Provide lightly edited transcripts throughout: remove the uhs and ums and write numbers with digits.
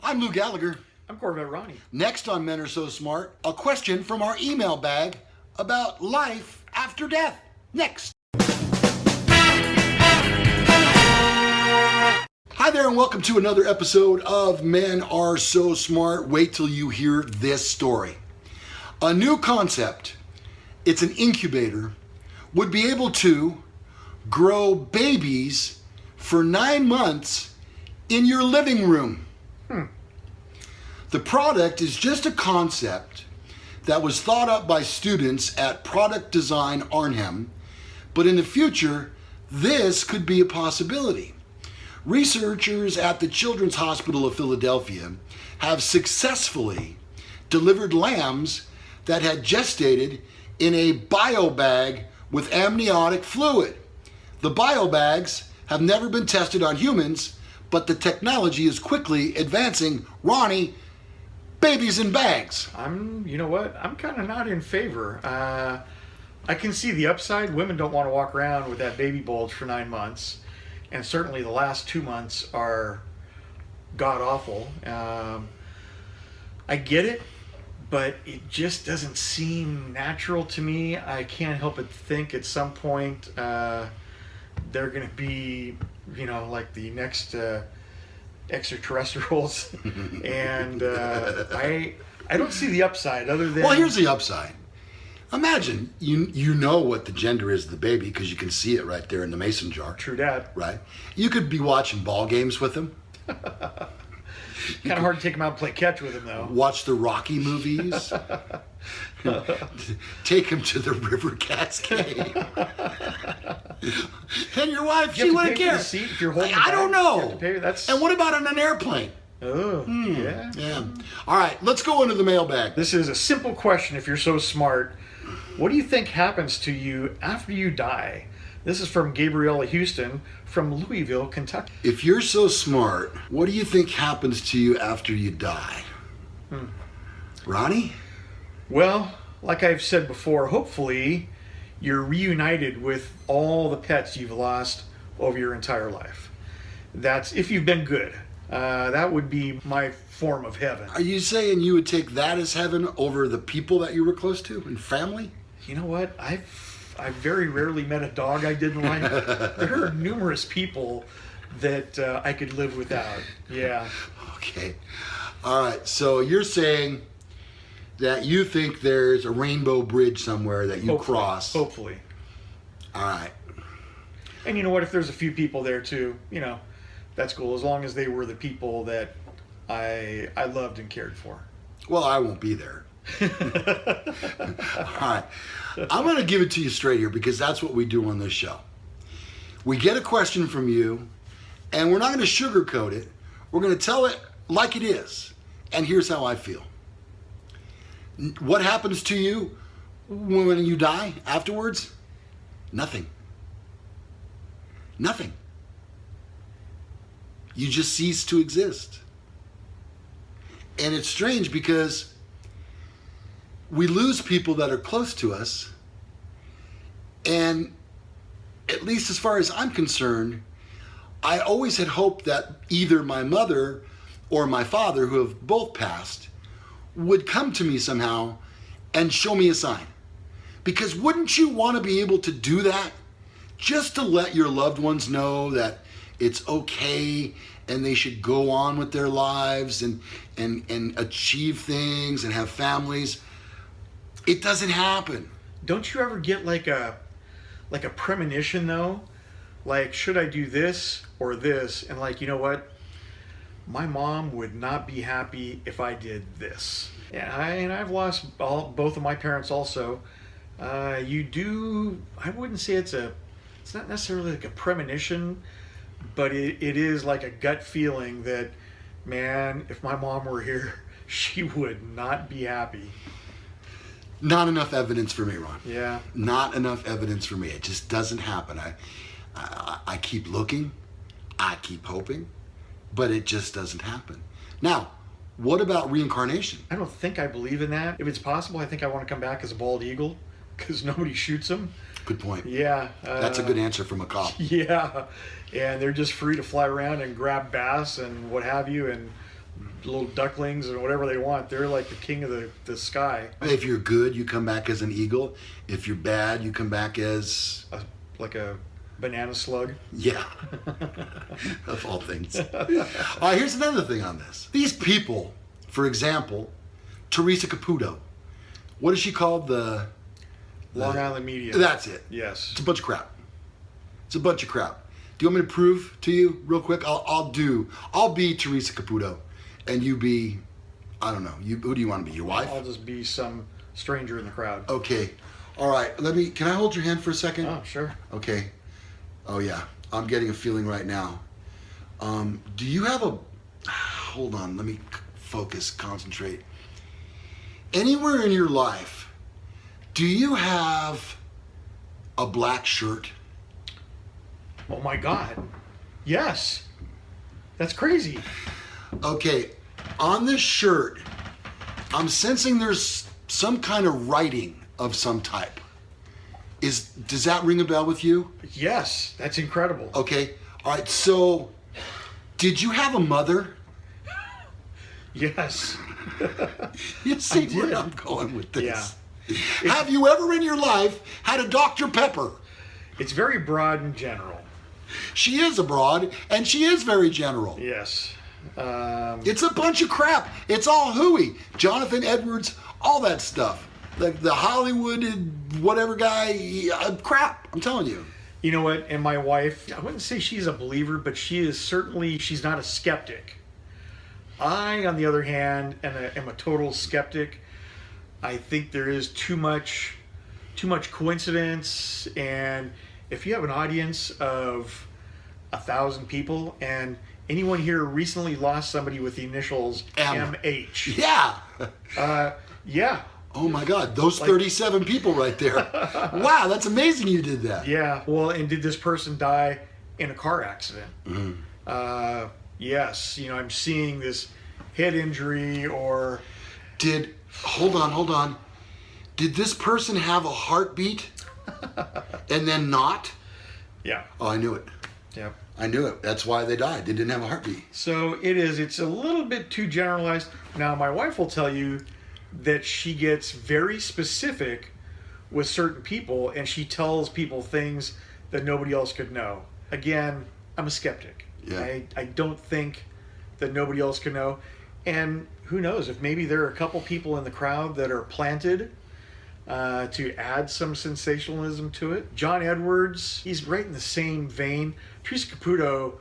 I'm Lou Gallagher. I'm Corvette Ronnie. Next on Men Are So Smart, a question from our email bag about life after death. Next. Hi there and welcome to another episode of Men Are So Smart. Wait till you hear this story. A new concept, it's an incubator, would be able to grow babies for 9 months in your living room. The product is just a concept that was thought up by students at Product Design Arnhem, but in the future, this could be a possibility. Researchers at the Children's Hospital of Philadelphia have successfully delivered lambs that had gestated in a biobag with amniotic fluid. The biobags have never been tested on humans, but the technology is quickly advancing. Ronnie, babies in bags. You know what? I'm kind of not in favor. I can see the upside. Women don't want to walk around with that baby bulge for 9 months. And certainly the last 2 months are god-awful. I get it, but it just doesn't seem natural to me. I can't help but think at some point they're going to be, like the next extraterrestrials. And I don't see the upside other than... Well, here's the upside. Imagine you know what the gender is of the baby because you can see it right there in the mason jar. True that. Right? You could be watching ball games with them. Kind of hard to take them out and play catch with them, though. Watch the Rocky movies. Take him to the River Cascade. And your wife, she wouldn't care. If you're holding I don't know. That's... And what about on an airplane? Oh, yeah. Yeah. All right, let's go into the mailbag. This is a simple question if you're so smart. What do you think happens to you after you die? This is from Gabriella Houston from Louisville, Kentucky. If you're so smart, what do you think happens to you after you die? Ronnie? Well, like I've said before, hopefully you're reunited with all the pets you've lost over your entire life. That's if you've been good. That would be my form of heaven. Are you saying you would take that as heaven over the people that you were close to and family? You know what? I've very rarely met a dog I didn't like. There are numerous people that I could live without. Yeah. Okay. All right. So you're saying that you think there's a rainbow bridge somewhere that you cross. Hopefully. All right. And you know what? If there's a few people there too, that's cool. As long as they were the people that I loved and cared for. Well, I won't be there. All right. I'm going to give it to you straight here because that's what we do on this show. We get a question from you, and we're not going to sugarcoat it. We're going to tell it like it is. And here's how I feel. What happens to you when you die afterwards? Nothing. Nothing. You just cease to exist. And it's strange because we lose people that are close to us, and at least as far as I'm concerned, I always had hoped that either my mother or my father, who have both passed, would come to me somehow and show me a sign. Because wouldn't you want to be able to do that just to let your loved ones know that it's okay and they should go on with their lives and achieve things and have families? It doesn't happen. Don't you ever get like a premonition though? Like, should I do this or this? And like, you know what? My mom would not be happy if I did this. And I've lost both of my parents also. I wouldn't say it's not necessarily like a premonition, but it is like a gut feeling that, man, if my mom were here, she would not be happy. Not enough evidence for me, Ron. Yeah. Not enough evidence for me. It just doesn't happen. I keep looking, I keep hoping, but it just doesn't happen. Now, what about reincarnation? I don't think I believe in that. If it's possible, I think I want to come back as a bald eagle because nobody shoots them. Good point. Yeah. That's a good answer from a cop. Yeah. And they're just free to fly around and grab bass and what have you and little ducklings or whatever they want. They're like the king of the sky. If you're good, you come back as an eagle. If you're bad, you come back as... Like a banana slug. Yeah. Of all things. All right, here's another thing on this. These people, for example, Teresa Caputo. What is she called? The Long Island media. That's it. Yes. It's a bunch of crap. It's a bunch of crap. Do you want me to prove to you real quick? I'll be Teresa Caputo, and you be, I don't know. Who do you want to be? Your wife? I'll just be some stranger in the crowd. Okay. All right. Can I hold your hand for a second? Oh, sure. Okay. Oh yeah. I'm getting a feeling right now. Do you have a? Hold on. Let me focus. Concentrate. Anywhere in your life, do you have a black shirt? Oh my God. Yes. That's crazy. Okay, on this shirt, I'm sensing there's some kind of writing of some type. Does that ring a bell with you? Yes, that's incredible. Okay, all right, so did you have a mother? Yes. You see I did. where I'm going with this. Yeah. Have you ever in your life had a Dr. Pepper? It's very broad and general. She is abroad, and she is very general. Yes. It's a bunch of crap. It's all hooey. Jonathan Edwards, all that stuff. The Hollywood whatever guy, crap. I'm telling you. You know what? And my wife, I wouldn't say she's a believer, but she's not a skeptic. I, on the other hand, am a total skeptic. I think there is too much coincidence, and if you have an audience of 1,000 people, and anyone here recently lost somebody with the initials MH. Yeah. Yeah. Oh my God, those 37 people right there. Wow, that's amazing you did that. Yeah. Well, and did this person die in a car accident? Mm-hmm. Yes. I'm seeing this head injury or... Hold on. Did this person have a heartbeat and then not? Yeah. Oh, I knew it. Yeah. I knew it. That's why they died. They didn't have a heartbeat. So it's a little bit too generalized. Now, my wife will tell you that she gets very specific with certain people, and she tells people things that nobody else could know. Again, I'm a skeptic. Yeah. I don't think that nobody else can know. And who knows, if maybe there are a couple people in the crowd that are planted to add some sensationalism to it. John Edwards, he's right in the same vein. Teresa Caputo,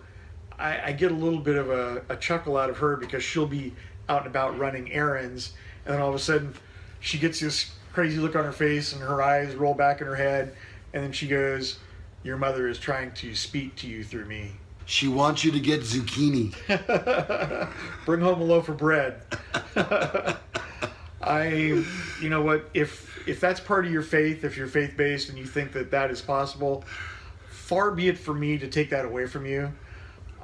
I get a little bit of a chuckle out of her because she'll be out and about running errands, and then all of a sudden she gets this crazy look on her face and her eyes roll back in her head, and then she goes, "Your mother is trying to speak to you through me." She wants you to get zucchini. Bring home a loaf of bread. You know what, if that's part of your faith, if you're faith-based and you think that is possible, far be it for me to take that away from you.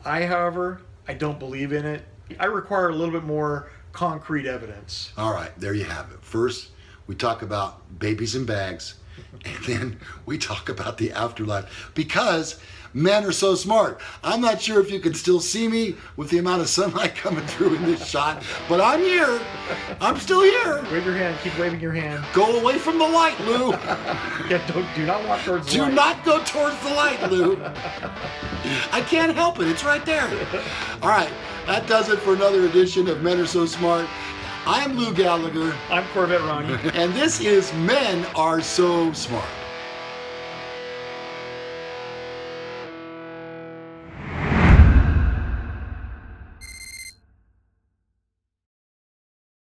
However, I don't believe in it. I require a little bit more concrete evidence. All right, there you have it. First, we talk about babies in bags, and then we talk about the afterlife, because men are so smart. I'm not sure if you can still see me with the amount of sunlight coming through in this shot, but I'm here. I'm still here. Wave your hand. Keep waving your hand. Go away from the light, Lou. Yeah, do not walk towards the light. Do not go towards the light, Lou. I can't help it. It's right there. All right, that does it for another edition of Men Are So Smart. I'm Lou Gallagher. I'm Corvette Ronnie. And this is Men Are So Smart.